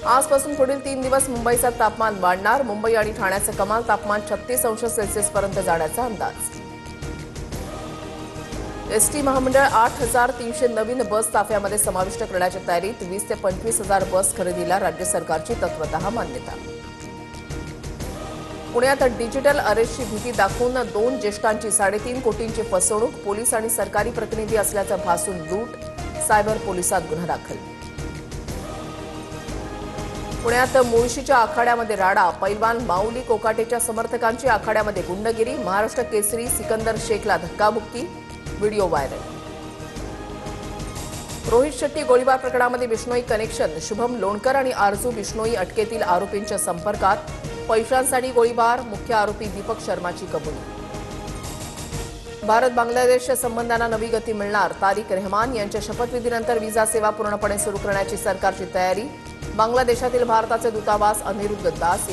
आजपासून पुढील 3 दिवस मुंबईचं तापमान वाढणार। मुंबई आणि ठाण्याचं कमाल तापमान 36 अंश सेल्सिअस पर्यंत जाण्याचा अंदाज। एसटी महामंडळ 8,300 नवीन बस ताफ्यामध्ये समाविष्ट करण्याच्या तयारीत। 20 ते 25,000 बस खरेदीला राज्य सरकारची तत्वतः मान्यता। पुण्यात डिजिटल अरेस्टची भीती दाखवून 2 ज्येष्ठांची 3.5 कोटींची फसवणूक। पोलीस आणि सरकारी प्रतिनिधी असल्याचं भासून लूट। सायबर पोलिसात गुन्हा दाखल। पुण्यात मुळशीच्या आखाड्यामध्ये राडा। पैलवान माऊली कोकाटेच्या समर्थकांची आखाड्यामध्ये गुंडगिरी। महाराष्ट्र केसरी सिकंदर शेखला धक्काबुक्की। Video viral. रोहित शेट्टी गोळीबार प्रकरणामध्ये बिश्नोई कनेक्शन। शुभम लोणकर आणि आरजू बिश्नोई अटकेतील आरोपींच्या संपर्कात। पैशांसाठी गोळीबार। मुख्य आरोपी दीपक शर्माची कबुली। भारत बांगलादेश संबंधांना नवी गती मिळणार। तारिक रहमान यांच्या शपथविधीनंतर व्हिसा सेवा पूर्णपणे सुरू करण्याची सरकारची तयारी। बांगलादेशातील भारताचे दूतावास अनिरुद्ध दास